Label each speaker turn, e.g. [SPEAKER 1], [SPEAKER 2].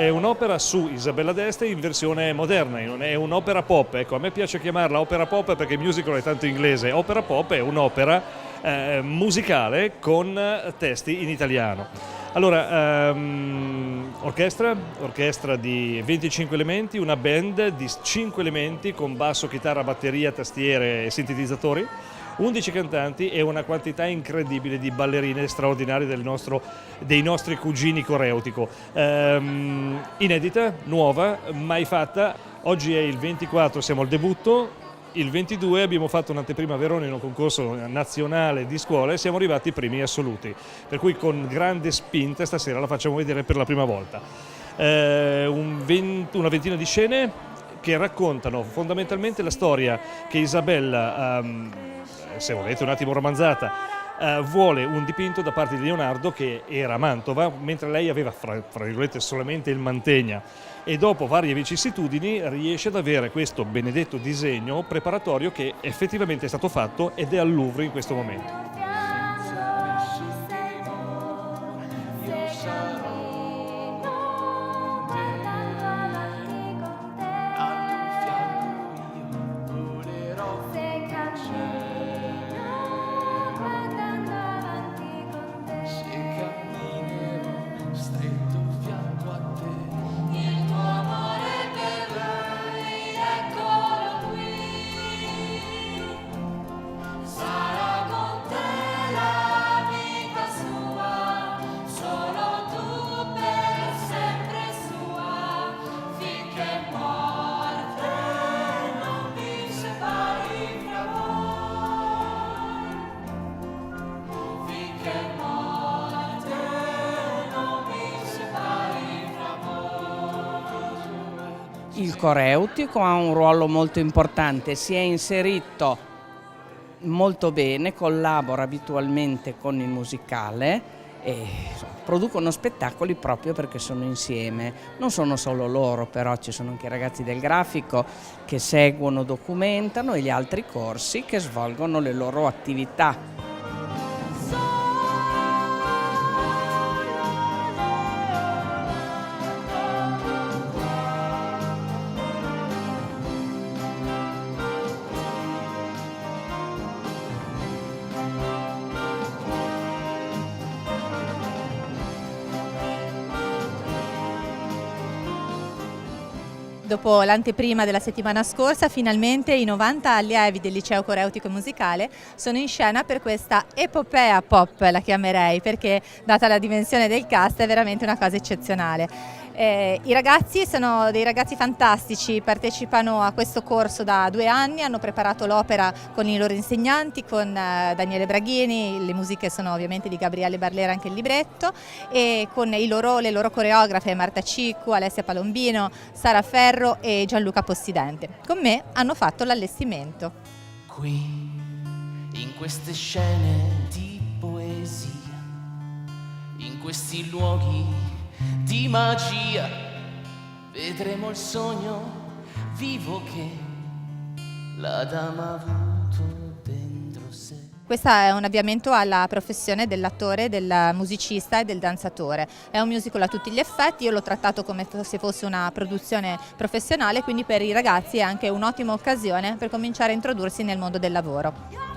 [SPEAKER 1] è un'opera su Isabella d'Este in versione moderna, non è un'opera pop. Ecco, a me piace chiamarla opera pop perché il musical è tanto inglese. Opera pop è un'opera musicale con testi in italiano. Allora, orchestra di 25 elementi, una band di 5 elementi con basso, chitarra, batteria, tastiere e sintetizzatori, 11 cantanti e una quantità incredibile di ballerine straordinarie dei nostri cugini Coreutico. Inedita, nuova, mai fatta. Oggi è il 24, siamo al debutto. Il 22 abbiamo fatto un'anteprima a Verona in un concorso nazionale di scuole e siamo arrivati ai primi assoluti, per cui con grande spinta stasera la facciamo vedere per la prima volta. Una ventina di scene che raccontano fondamentalmente la storia che Isabella, se volete un attimo romanzata, vuole un dipinto da parte di Leonardo che era a Mantova, mentre lei aveva fra virgolette solamente il Mantegna, e dopo varie vicissitudini riesce ad avere questo benedetto disegno preparatorio che effettivamente è stato fatto ed è al Louvre in questo momento.
[SPEAKER 2] Il coreutico ha un ruolo molto importante, si è inserito molto bene, collabora abitualmente con il musicale e producono spettacoli proprio perché sono insieme. Non sono solo loro, però ci sono anche i ragazzi del grafico che seguono, documentano e gli altri corsi che svolgono le loro attività.
[SPEAKER 3] Dopo l'anteprima della settimana scorsa, finalmente i 90 allievi del Liceo Coreutico e Musicale sono in scena per questa epopea pop, la chiamerei, perché data la dimensione del cast è veramente una cosa eccezionale. I ragazzi sono dei ragazzi fantastici, partecipano a questo corso da 2 anni, hanno preparato l'opera con i loro insegnanti, con Daniele Braghini, le musiche sono ovviamente di Gabriele Barlera, anche il libretto, e con le loro coreografe Marta Ciccu, Alessia Palombino, Sara Ferro e Gianluca Possidente. Con me hanno fatto l'allestimento.
[SPEAKER 4] Qui, in queste scene di poesia, in questi luoghi di magia, vedremo il sogno vivo che la dama ha avuto dentro sé.
[SPEAKER 3] Questo è un avviamento alla professione dell'attore, del musicista e del danzatore. È un musical a tutti gli effetti, io l'ho trattato come se fosse una produzione professionale, quindi per i ragazzi è anche un'ottima occasione per cominciare a introdursi nel mondo del lavoro.